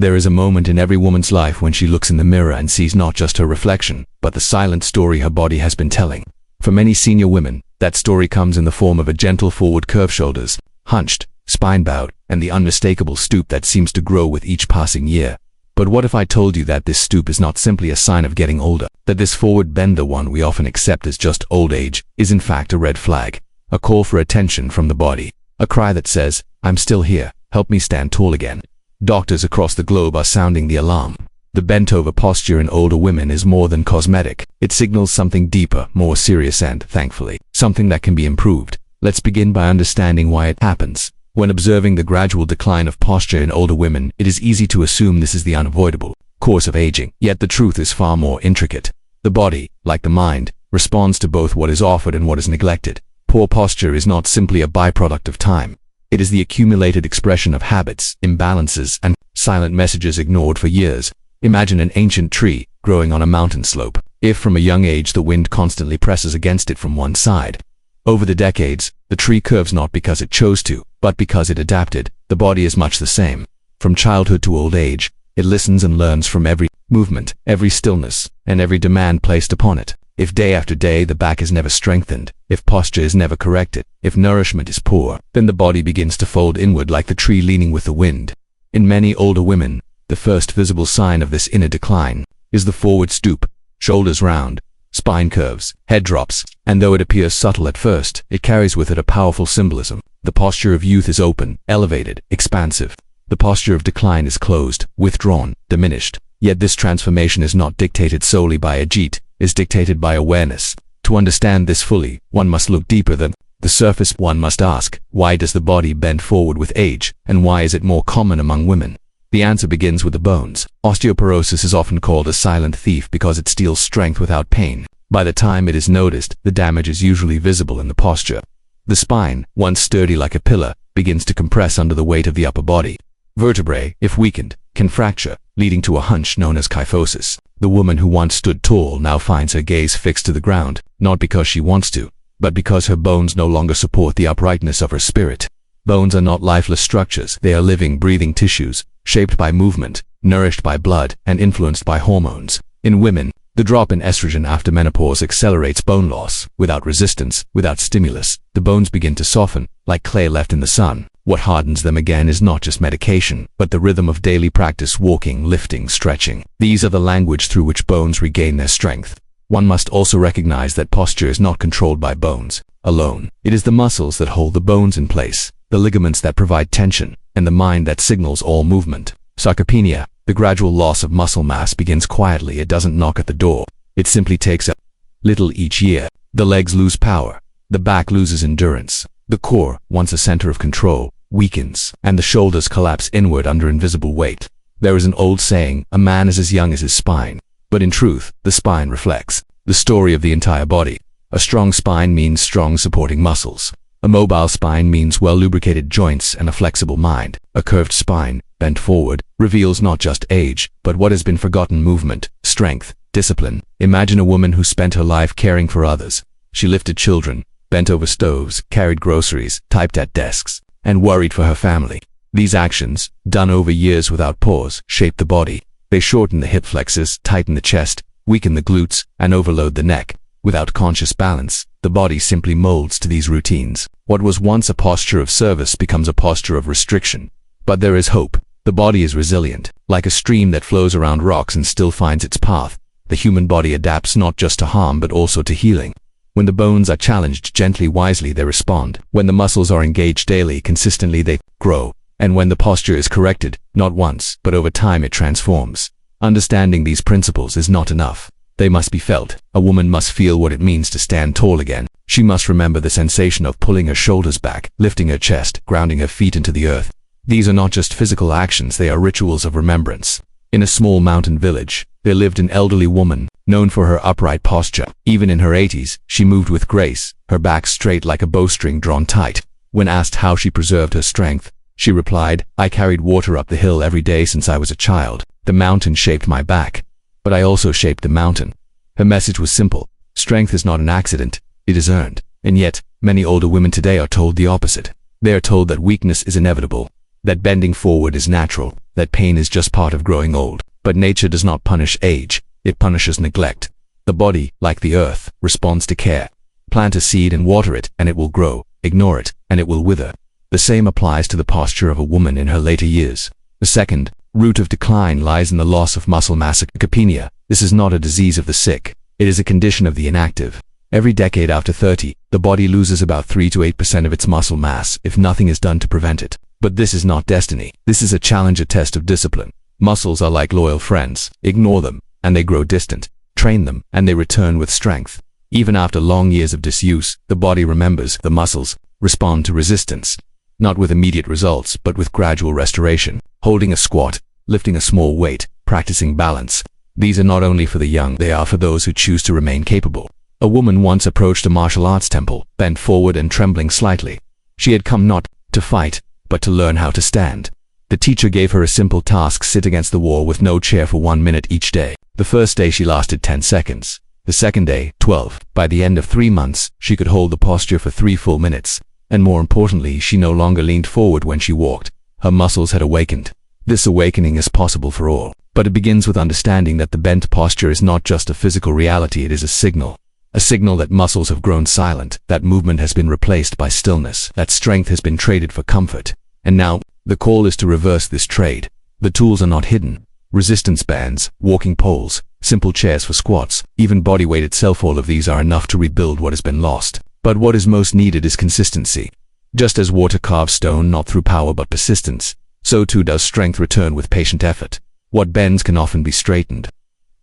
There is a moment in every woman's life when she looks in the mirror and sees not just her reflection, but the silent story her body has been telling. For many senior women, that story comes in the form of a gentle forward curve, shoulders hunched, spine bowed, and the unmistakable stoop that seems to grow with each passing year. But what if I told you that this stoop is not simply a sign of getting older, that this forward bend, the one we often accept as just old age, is in fact a red flag, a call for attention from the body, a cry that says, "I'm still here, help me stand tall again." Doctors across the globe are sounding the alarm. The bent-over posture in older women is more than cosmetic. It signals something deeper, more serious, and, thankfully, something that can be improved. Let's begin by understanding why it happens. When observing the gradual decline of posture in older women, it is easy to assume this is the unavoidable course of aging. Yet the truth is far more intricate. The body, like the mind, responds to both what is offered and what is neglected. Poor posture is not simply a byproduct of time. It is the accumulated expression of habits, imbalances, and silent messages ignored for years. Imagine an ancient tree growing on a mountain slope. If from a young age the wind constantly presses against it from one side, over the decades, the tree curves not because it chose to, but because it adapted. The body is much the same. From childhood to old age, it listens and learns from every movement, every stillness, and every demand placed upon it. If day after day the back is never strengthened, if posture is never corrected, if nourishment is poor, then the body begins to fold inward like the tree leaning with the wind. In many older women, the first visible sign of this inner decline is the forward stoop, shoulders round, spine curves, head drops, and though it appears subtle at first, it carries with it a powerful symbolism. The posture of youth is open, elevated, expansive. The posture of decline is closed, withdrawn, diminished. Yet this transformation is not dictated solely by Ajit, is dictated by awareness. To understand this fully, one must look deeper than the surface. One must ask, why does the body bend forward with age, and why is it more common among women? The answer begins with the bones. Osteoporosis is often called a silent thief because it steals strength without pain. By the time it is noticed, the damage is usually visible in the posture. The spine, once sturdy like a pillar, begins to compress under the weight of the upper body. Vertebrae, if weakened, can fracture, leading to a hunch known as kyphosis. The woman who once stood tall now finds her gaze fixed to the ground, not because she wants to, but because her bones no longer support the uprightness of her spirit. Bones are not lifeless structures. They are living, breathing tissues, shaped by movement, nourished by blood, and influenced by hormones. In women, the drop in estrogen after menopause accelerates bone loss. Without resistance, without stimulus, the bones begin to soften, like clay left in the sun. What hardens them again is not just medication, but the rhythm of daily practice: walking, lifting, stretching. These are the language through which bones regain their strength. One must also recognize that posture is not controlled by bones alone. It is the muscles that hold the bones in place, the ligaments that provide tension, and the mind that signals all movement. Sarcopenia, the gradual loss of muscle mass, begins quietly. It doesn't knock at the door. It simply takes a little each year. The legs lose power. The back loses endurance. The core, once a center of control, weakens, and the shoulders collapse inward under invisible weight. There is an old saying, a man is as young as his spine. But in truth, the spine reflects the story of the entire body. A strong spine means strong supporting muscles. A mobile spine means well-lubricated joints and a flexible mind. A curved spine, bent forward, reveals not just age, but what has been forgotten: movement, strength, discipline. Imagine a woman who spent her life caring for others. She lifted children, bent over stoves, carried groceries, typed at desks, and worried for her family. These actions, done over years without pause, shape the body. They shorten the hip flexors, tighten the chest, weaken the glutes, and overload the neck. Without conscious balance, the body simply molds to these routines. What was once a posture of service becomes a posture of restriction. But there is hope. The body is resilient. Like a stream that flows around rocks and still finds its path, the human body adapts not just to harm but also to healing. When the bones are challenged gently, wisely, they respond. When the muscles are engaged daily, consistently, they grow. And when the posture is corrected, not once, but over time, it transforms. Understanding these principles is not enough. They must be felt. A woman must feel what it means to stand tall again. She must remember the sensation of pulling her shoulders back, lifting her chest, grounding her feet into the earth. These are not just physical actions, they are rituals of remembrance. In a small mountain village, there lived an elderly woman, known for her upright posture. Even in her 80s, she moved with grace, her back straight like a bowstring drawn tight. When asked how she preserved her strength, she replied, "I carried water up the hill every day since I was a child. The mountain shaped my back, but I also shaped the mountain." Her message was simple. Strength is not an accident, it is earned. And yet, many older women today are told the opposite. They are told that weakness is inevitable, that bending forward is natural, that pain is just part of growing old. But nature does not punish age, it punishes neglect. The body, like the earth, responds to care. Plant a seed and water it, and it will grow. Ignore it, and it will wither. The same applies to the posture of a woman in her later years. The second root of decline lies in the loss of muscle mass. Sarcopenia. This is not a disease of the sick. It is a condition of the inactive. Every decade after 30, the body loses about 3 to 8% of its muscle mass if nothing is done to prevent it. But this is not destiny. This is a challenge, a test of discipline. Muscles are like loyal friends. Ignore them, and they grow distant. Train them, and they return with strength. Even after long years of disuse, the body remembers. The muscles respond to resistance, not with immediate results, but with gradual restoration. Holding a squat, lifting a small weight, practicing balance. These are not only for the young, they are for those who choose to remain capable. A woman once approached a martial arts temple, bent forward and trembling slightly. She had come not to fight, but to learn how to stand. The teacher gave her a simple task: sit against the wall with no chair for 1 minute each day. The first day she lasted 10 seconds. The second day, 12. By the end of 3 months, she could hold the posture for 3 full minutes. And more importantly, she no longer leaned forward when she walked. Her muscles had awakened. This awakening is possible for all, but it begins with understanding that the bent posture is not just a physical reality, it is a signal. A signal that muscles have grown silent, that movement has been replaced by stillness, that strength has been traded for comfort. And now, the call is to reverse this trade. The tools are not hidden. Resistance bands, walking poles, simple chairs for squats, even body weight itself, all of these are enough to rebuild what has been lost. But what is most needed is consistency. Just as water carves stone not through power but persistence, so too does strength return with patient effort. What bends can often be straightened.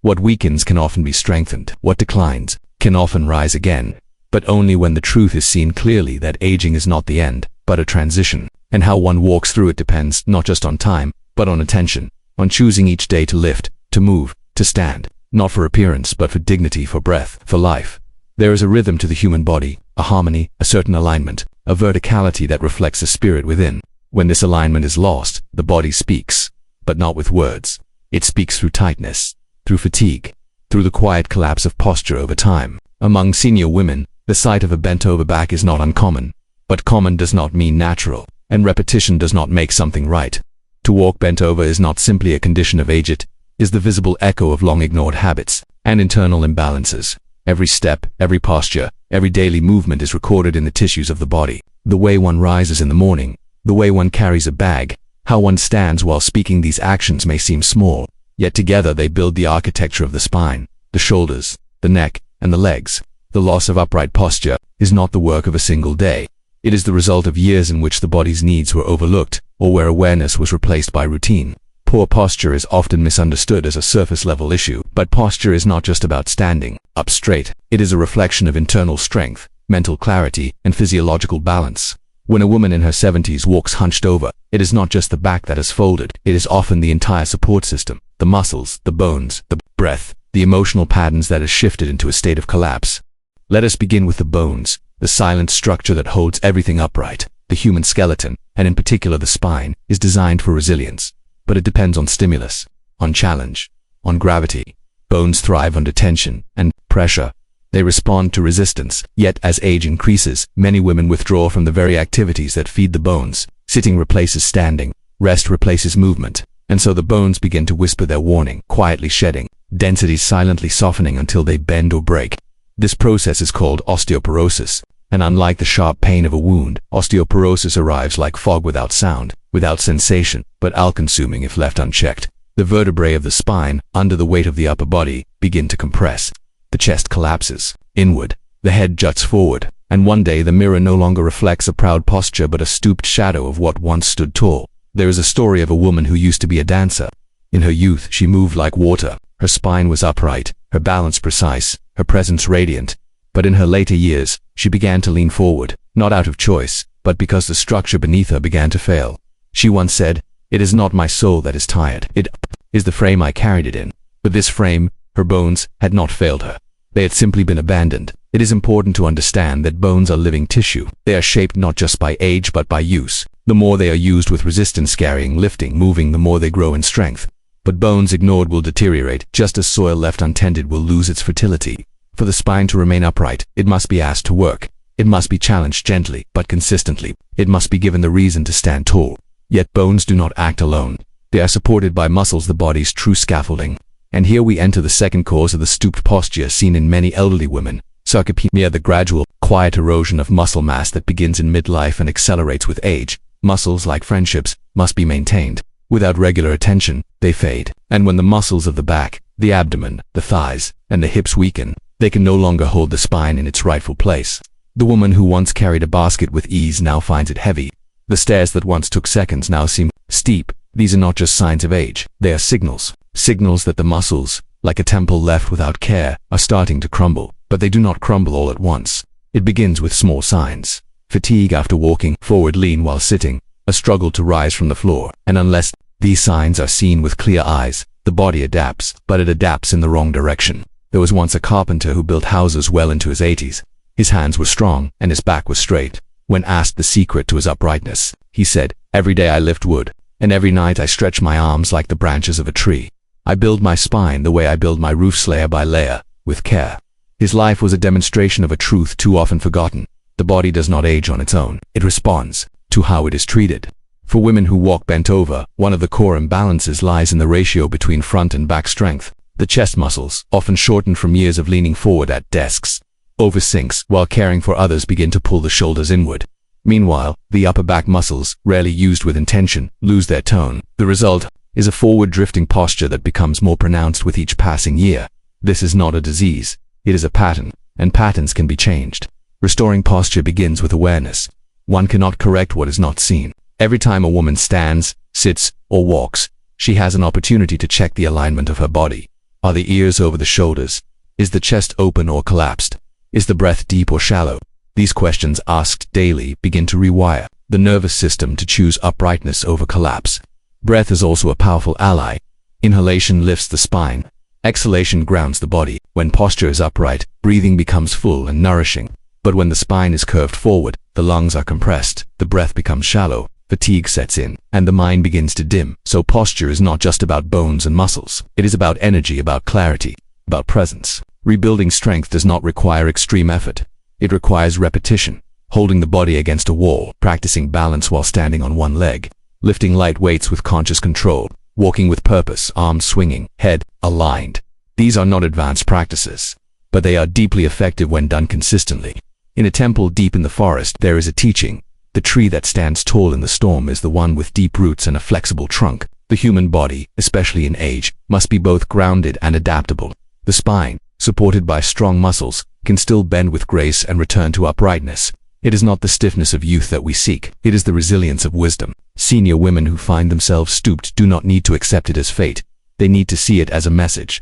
What weakens can often be strengthened. What declines can often rise again, but only when the truth is seen clearly that aging is not the end, but a transition. And how one walks through it depends not just on time, but on attention, on choosing each day to lift, to move, to stand, not for appearance but for dignity, for breath, for life. There is a rhythm to the human body, a harmony, a certain alignment, a verticality that reflects the spirit within. When this alignment is lost, the body speaks, but not with words. It speaks through tightness, through fatigue, through the quiet collapse of posture over time. Among senior women, the sight of a bent-over back is not uncommon, but common does not mean natural, and repetition does not make something right. To walk bent over is not simply a condition of age, it is the visible echo of long-ignored habits and internal imbalances. Every step, every posture, every daily movement is recorded in the tissues of the body. The way one rises in the morning, the way one carries a bag, how one stands while speaking, these actions may seem small, yet together they build the architecture of the spine, the shoulders, the neck, and the legs. The loss of upright posture is not the work of a single day. It is the result of years in which the body's needs were overlooked, or where awareness was replaced by routine. Poor posture is often misunderstood as a surface-level issue, but posture is not just about standing up straight. It is a reflection of internal strength, mental clarity, and physiological balance. When a woman in her 70s walks hunched over, it is not just the back that is folded, it is often the entire support system, the muscles, the bones, the breath, the emotional patterns that has shifted into a state of collapse. Let us begin with the bones, the silent structure that holds everything upright. The human skeleton, and in particular the spine, is designed for resilience. But it depends on stimulus, on challenge, on gravity. Bones thrive under tension and pressure. They respond to resistance, yet as age increases, many women withdraw from the very activities that feed the bones. Sitting replaces standing, rest replaces movement, and so the bones begin to whisper their warning, quietly shedding, densities silently softening until they bend or break. This process is called osteoporosis, and unlike the sharp pain of a wound, osteoporosis arrives like fog without sound, without sensation, but all-consuming if left unchecked. The vertebrae of the spine, under the weight of the upper body, begin to compress. The chest collapses inward, the head juts forward, and one day the mirror no longer reflects a proud posture but a stooped shadow of what once stood tall. There is a story of a woman who used to be a dancer. In her youth, she moved like water. Her spine was upright, her balance precise, her presence radiant. But in her later years, she began to lean forward, not out of choice, but because the structure beneath her began to fail. She once said, "It is not my soul that is tired, it is the frame I carried it in." But this frame, her bones, had not failed her. They had simply been abandoned. It is important to understand that bones are living tissue. They are shaped not just by age but by use. The more they are used with resistance, carrying, lifting, moving, the more they grow in strength. But bones ignored will deteriorate, just as soil left untended will lose its fertility. For the spine to remain upright, it must be asked to work. It must be challenged gently, but consistently. It must be given the reason to stand tall. Yet bones do not act alone. They are supported by muscles, the body's true scaffolding. And here we enter the second cause of the stooped posture seen in many elderly women, sarcopenia, the gradual, quiet erosion of muscle mass that begins in midlife and accelerates with age. Muscles, like friendships, must be maintained. Without regular attention, they fade. And when the muscles of the back, the abdomen, the thighs, and the hips weaken, they can no longer hold the spine in its rightful place. The woman who once carried a basket with ease now finds it heavy. The stairs that once took seconds now seem steep. These are not just signs of age, they are signals. Signals that the muscles, like a temple left without care, are starting to crumble. But they do not crumble all at once. It begins with small signs. Fatigue after walking, forward lean while sitting, a struggle to rise from the floor. And unless these signs are seen with clear eyes, the body adapts, but it adapts in the wrong direction. There was once a carpenter who built houses well into his 80s. His hands were strong and his back was straight. When asked the secret to his uprightness, he said, "Every day I lift wood, and every night I stretch my arms like the branches of a tree. I build my spine the way I build my roofs, layer by layer, with care." His life was a demonstration of a truth too often forgotten. The body does not age on its own. It responds to how it is treated. For women who walk bent over, one of the core imbalances lies in the ratio between front and back strength. The chest muscles, often shortened from years of leaning forward at desks, oversinks, while caring for others begin to pull the shoulders inward. Meanwhile, the upper back muscles, rarely used with intention, lose their tone. The result is a forward drifting posture that becomes more pronounced with each passing year. This is not a disease. It is a pattern, and patterns can be changed. Restoring posture begins with awareness. One cannot correct what is not seen. Every time a woman stands, sits, or walks, she has an opportunity to check the alignment of her body. Are the ears over the shoulders? Is the chest open or collapsed? Is the breath deep or shallow? These questions asked daily begin to rewire the nervous system to choose uprightness over collapse. Breath is also a powerful ally. Inhalation lifts the spine. Exhalation grounds the body. When posture is upright, breathing becomes full and nourishing. But when the spine is curved forward, the lungs are compressed, the breath becomes shallow, fatigue sets in, and the mind begins to dim. So posture is not just about bones and muscles. It is about energy, about clarity, about presence. Rebuilding strength does not require extreme effort. It requires repetition, holding the body against a wall, practicing balance while standing on one leg, lifting light weights with conscious control, walking with purpose, arms swinging, head aligned. These are not advanced practices, but they are deeply effective when done consistently. In a temple deep in the forest, there is a teaching. The tree that stands tall in the storm is the one with deep roots and a flexible trunk. The human body, especially in age, must be both grounded and adaptable. The spine, supported by strong muscles, can still bend with grace and return to uprightness. It is not the stiffness of youth that we seek. It is the resilience of wisdom. Senior women who find themselves stooped do not need to accept it as fate. They need to see it as a message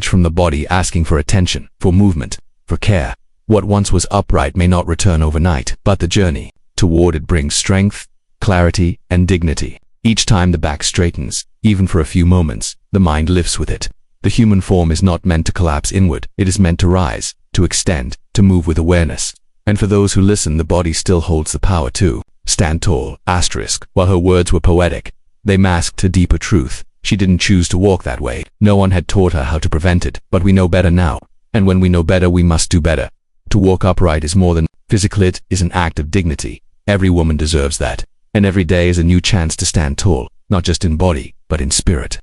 from the body asking for attention, for movement, for care. What once was upright may not return overnight, but the journey toward it brings strength, clarity, and dignity. Each time the back straightens, even for a few moments, the mind lifts with it. The human form is not meant to collapse inward. It is meant to rise, to extend, to move with awareness. And for those who listen, the body still holds the power to stand tall, asterisk. While her words were poetic, they masked a deeper truth. She didn't choose to walk that way. No one had taught her how to prevent it, but we know better now. And when we know better, we must do better. To walk upright is more than physical, it is an act of dignity. Every woman deserves that. And every day is a new chance to stand tall, not just in body, but in spirit.